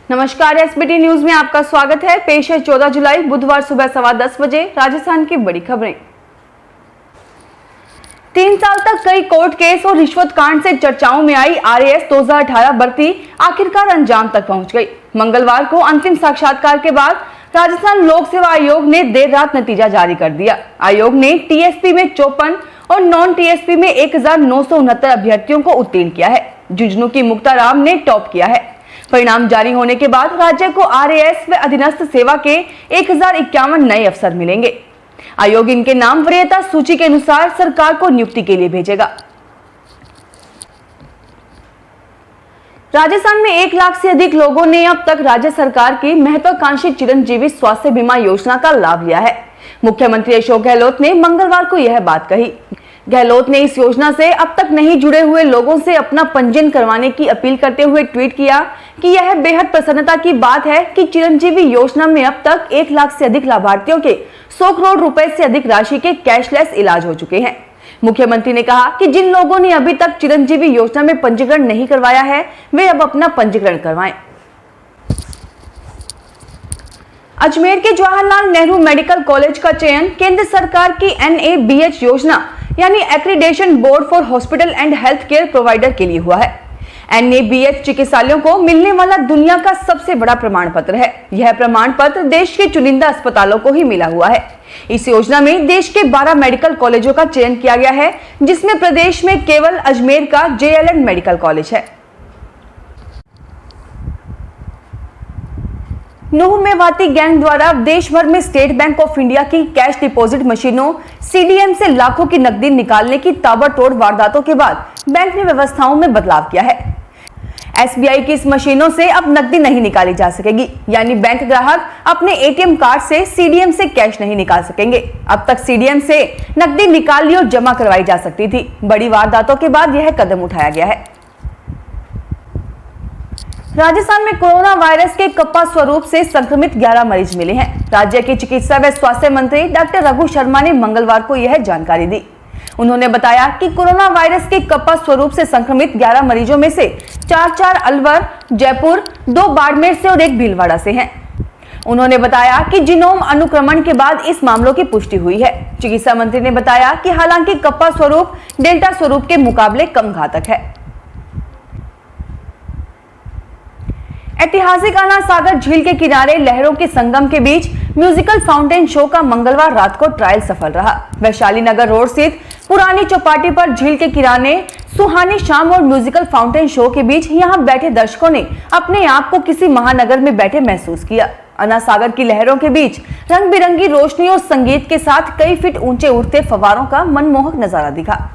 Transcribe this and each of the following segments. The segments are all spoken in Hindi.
नमस्कार, एसबीटी न्यूज में आपका स्वागत है। पेश है 14 जुलाई बुधवार सुबह 10:15 बजे राजस्थान की बड़ी खबरें। 3 साल तक कई कोर्ट केस और रिश्वत कांड से चर्चाओं में आई आरएएस 2018 भर्ती आखिरकार अंजाम तक पहुंच गई। मंगलवार को अंतिम साक्षात्कार के बाद राजस्थान लोक सेवा आयोग ने देर रात नतीजा जारी कर दिया। आयोग ने टीएसपी में 54 और नॉन टीएसपी में 1969 अभ्यर्थियों को उत्तीर्ण किया है। झुंझुनू की मुक्ताराम ने टॉप किया है। परिणाम जारी होने के बाद राज्य को आरएएस व अधीनस्थ सेवा के 1051 नए अफसर मिलेंगे। आयोग इनके नाम वरीयता सूची के अनुसार सरकार को नियुक्ति के लिए भेजेगा। राजस्थान में 1 लाख से अधिक लोगों ने अब तक राज्य सरकार की महत्वाकांक्षी चिरंजीवी स्वास्थ्य बीमा योजना का लाभ लिया है। मुख्यमंत्री अशोक गहलोत ने मंगलवार को यह बात कही। गहलोत ने इस योजना से अब तक नहीं जुड़े हुए लोगों से अपना पंजीयन करवाने की अपील करते हुए ट्वीट किया कि यह बेहद प्रसन्नता की बात है कि चिरंजीवी योजना में अब तक 1 लाख से अधिक लाभार्थियों के 100 करोड़ रुपए से अधिक राशि के कैशलेस इलाज हो चुके हैं। मुख्यमंत्री ने कहा कि जिन लोगों ने अभी तक चिरंजीवी योजना में पंजीकरण नहीं करवाया है, वे अब अपना पंजीकरण करवाएं। अजमेर के जवाहरलाल नेहरू मेडिकल कॉलेज का चयन केंद्र सरकार की NABH योजना यानी accreditation board for hospital and health care provider के लिए हुआ है। NABH चिकित्सालयों को मिलने वाला दुनिया का सबसे बड़ा प्रमाण पत्र है। यह प्रमाण पत्र देश के चुनिंदा अस्पतालों को ही मिला हुआ है। इस योजना में देश के 12 मेडिकल कॉलेजों का चयन किया गया है, जिसमें प्रदेश में केवल अजमेर का JLN मेडिकल कॉलेज है। नूह मेवाती गैंग द्वारा देश भर में स्टेट बैंक ऑफ इंडिया की कैश डिपॉजिट मशीनों CDM से लाखों की नकदी निकालने की ताबड़तोड़ वारदातों के बाद बैंक ने व्यवस्थाओं में बदलाव किया है। SBI की इस मशीनों से अब नकदी नहीं निकाली जा सकेगी, यानी बैंक ग्राहक अपने ATM कार्ड से CDM से कैश नहीं निकाल सकेंगे। अब तक CDM से नकदी निकाली और जमा करवाई जा सकती थी। बड़ी वारदातों के बाद यह कदम उठाया गया है। राजस्थान में कोरोना वायरस के कप्पा स्वरूप से संक्रमित 11 मरीज मिले हैं। राज्य के चिकित्सा व स्वास्थ्य मंत्री डॉक्टर रघु शर्मा ने मंगलवार को यह जानकारी दी। उन्होंने बताया कि कोरोना वायरस के कप्पा स्वरूप से संक्रमित 11 मरीजों में से 4 अलवर, जयपुर, 2 बाड़मेर से और 1 भीलवाड़ा से हैं। उन्होंने बताया कि जीनोम अनुक्रमण के बाद इस मामलों की पुष्टि हुई है। चिकित्सा मंत्री ने बताया कि हालांकि कप्पा स्वरूप डेल्टा स्वरूप के मुकाबले कम घातक है। ऐतिहासिक आना सागर झील के किनारे लहरों के संगम के बीच म्यूजिकल फाउंटेन शो का मंगलवार रात को ट्रायल सफल रहा। वैशाली नगर रोड स्थित पुरानी चौपाटी पर झील के किनारे सुहानी शाम और म्यूजिकल फाउंटेन शो के बीच यहां बैठे दर्शकों ने अपने आप को किसी महानगर में बैठे महसूस किया। अना सागर की लहरों के बीच रंग बिरंगी रोशनी और संगीत के साथ कई फीट ऊंचे उड़ते फव्वारों का मनमोहक नजारा दिखा।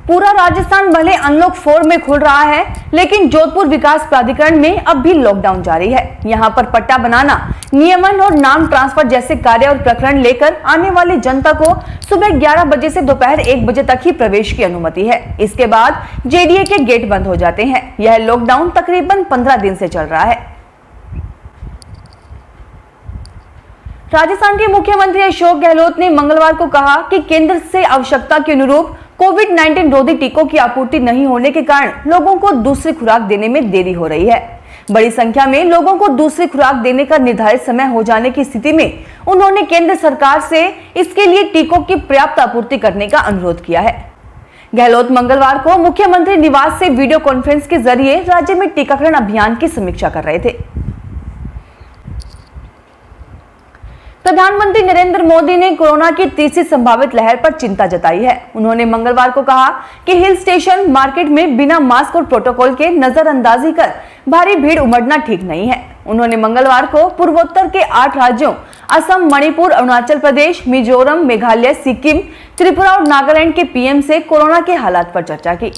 पूरा राजस्थान भले अनलॉक 4 में खुल रहा है, लेकिन जोधपुर विकास प्राधिकरण में अब भी लॉकडाउन जारी है। यहां पर पट्टा बनाना, नियमन और नाम ट्रांसफर जैसे कार्य और प्रकरण लेकर आने वाली जनता को सुबह 11 बजे से दोपहर 1 बजे तक ही प्रवेश की अनुमति है। इसके बाद JDA के गेट बंद हो जाते हैं। यह लॉकडाउन तकरीबन 15 दिन से चल रहा है। राजस्थान के मुख्यमंत्री अशोक गहलोत ने मंगलवार को कहा कि केंद्र से आवश्यकता के अनुरूप कोविड-19 रोधी टीकों की आपूर्ति नहीं होने के कारण लोगों को दूसरी खुराक देने में देरी हो रही है। बड़ी संख्या में लोगों को दूसरी खुराक देने का निर्धारित समय हो जाने की स्थिति में उन्होंने केंद्र सरकार से इसके लिए टीकों की पर्याप्त आपूर्ति करने का अनुरोध किया है। गहलोत मंगलवार को मुख्यमंत्री निवास से वीडियो कॉन्फ्रेंस के जरिए राज्य में टीकाकरण अभियान की समीक्षा कर रहे थे। प्रधानमंत्री नरेंद्र मोदी ने कोरोना की तीसरी संभावित लहर पर चिंता जताई है। उन्होंने मंगलवार को कहा कि हिल स्टेशन मार्केट में बिना मास्क और प्रोटोकॉल के नजरअंदाजी कर भारी भीड़ उमड़ना ठीक नहीं है। उन्होंने मंगलवार को पूर्वोत्तर के 8 राज्यों असम, मणिपुर, अरुणाचल प्रदेश, मिजोरम, मेघालय, सिक्किम, त्रिपुरा और नागालैंड के PM से कोरोना के हालात पर चर्चा की।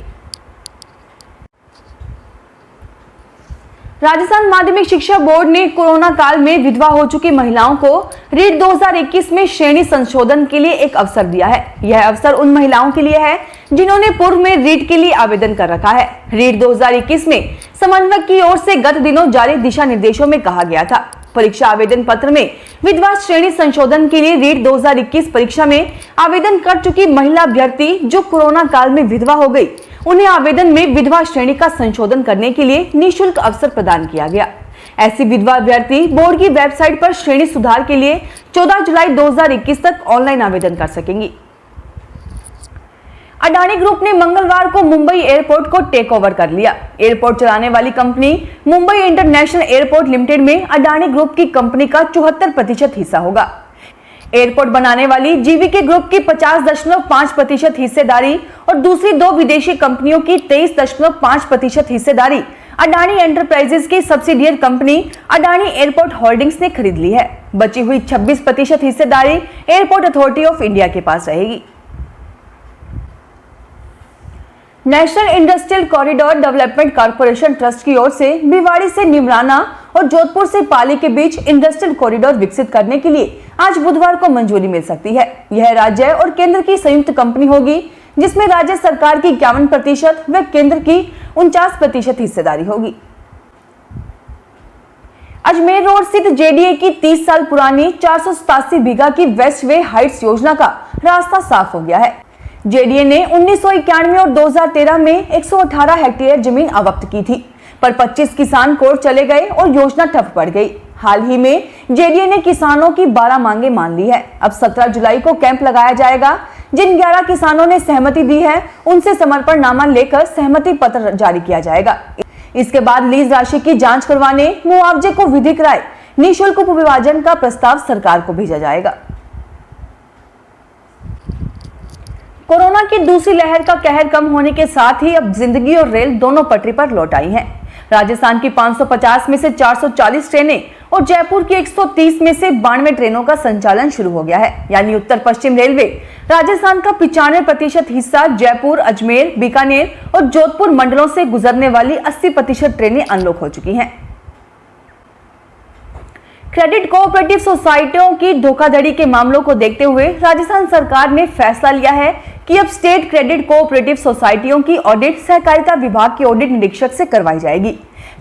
राजस्थान माध्यमिक शिक्षा बोर्ड ने कोरोना काल में विधवा हो चुकी महिलाओं को रीट 2021 में श्रेणी संशोधन के लिए एक अवसर दिया है। यह अवसर उन महिलाओं के लिए है जिन्होंने पूर्व में रीट के लिए आवेदन कर रखा है। रीट 2021 में समन्वयक की ओर से गत दिनों जारी दिशा निर्देशों में कहा गया था परीक्षा आवेदन पत्र में विधवा श्रेणी संशोधन के लिए रीट 2021 परीक्षा में आवेदन कर चुकी महिला अभ्यर्थी जो कोरोना काल में विधवा हो गई, उन्हें आवेदन में विधवा श्रेणी का संशोधन करने के लिए निःशुल्क अवसर प्रदान किया गया। ऐसी विधवा अभ्यर्थी बोर्ड की वेबसाइट पर श्रेणी सुधार के लिए 14 जुलाई 2021 तक ऑनलाइन आवेदन कर सकेंगी। अडानी ग्रुप ने मंगलवार को मुंबई एयरपोर्ट को टेक ओवर कर लिया। एयरपोर्ट चलाने वाली company Mumbai international airport limited में अडानी ग्रुप की कंपनी का 74% हिस्सा होगा। एयरपोर्ट बनाने वाली जीवीके ग्रुप की 50.5% हिस्सेदारी और दूसरी दो विदेशी कंपनियों की 23.5% हिस्सेदारी अडानी एंटरप्राइजेज की subsidiary company Adani airport holdings ने खरीद ली है। बची हुई 26% हिस्सेदारी एयरपोर्ट अथॉरिटी ऑफ इंडिया के पास रहेगी। National industrial corridor development corporation trust की ओर से भिवाड़ी से निमराना और जोधपुर से पाली के बीच इंडस्ट्रियल कॉरिडोर विकसित करने के लिए आज बुधवार को मंजूरी मिल सकती है। यह राज्य और केंद्र की संयुक्त कंपनी होगी, जिसमें राज्य सरकार की 51% व केंद्र की 49% हिस्सेदारी होगी। अजमेर रोड स्थित जेडीए की 30 साल पुरानी 487 बीघा की वेस्ट वे हाइट्स योजना का रास्ता साफ हो गया है। जेडीए ने 1991 और 2013 में 118 हेक्टेयर जमीन आवंटित की थी, पर 25 किसान कोर्ट चले गए और योजना ठप पड़ गई। हाल ही में जेडीए ने किसानों की 12 मांगे मान ली है। अब 17 जुलाई को कैंप लगाया जाएगा। जिन 11 किसानों ने सहमति दी है, उनसे समर्पणनामा लेकर सहमति पत्र जारी किया जाएगा। इसके बाद लीज राशि की जांच करवाने, मुआवजे को विधिक राय, निःशुल्क उपविभाजन का प्रस्ताव सरकार को भेजा जाएगा। कोरोना की दूसरी लहर का कहर कम होने के साथ ही अब जिंदगी और रेल दोनों पटरी पर लौट आई हैं। राजस्थान की 550 में से 440 ट्रेनें और जयपुर की 130 में से 92 ट्रेनों का संचालन शुरू हो गया है। यानी उत्तर पश्चिम रेलवे राजस्थान का 95% हिस्सा जयपुर, अजमेर, बीकानेर और जोधपुर मंडलों से गुजरने वाली 80% ट्रेनें अनलॉक हो चुकी हैं। क्रेडिट कोऑपरेटिव सोसाइटियों की धोखाधड़ी के मामलों को देखते हुए राजस्थान सरकार ने फैसला लिया है कि अब स्टेट क्रेडिट कोऑपरेटिव सोसाइटियों की ऑडिट सहकारिता विभाग के ऑडिट निरीक्षक से करवाई जाएगी।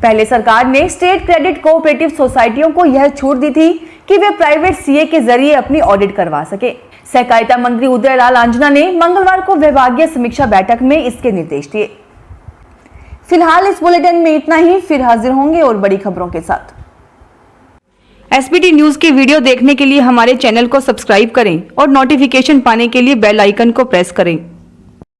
पहले सरकार ने स्टेट क्रेडिट कोऑपरेटिव सोसाइटियों को यह छूट दी थी कि वे प्राइवेट सीए के जरिए अपनी ऑडिट करवा सके। सहकारिता मंत्री उदयलाल आंजना ने मंगलवार को विभागीय समीक्षा बैठक में इसके निर्देश दिए। फिलहाल इस बुलेटिन में इतना ही, फिर हाजिर होंगे और बड़ी खबरों के साथ। एसबीटी न्यूज के वीडियो देखने के लिए हमारे चैनल को सब्सक्राइब करें और नोटिफिकेशन पाने के लिए बेल आइकन को प्रेस करें।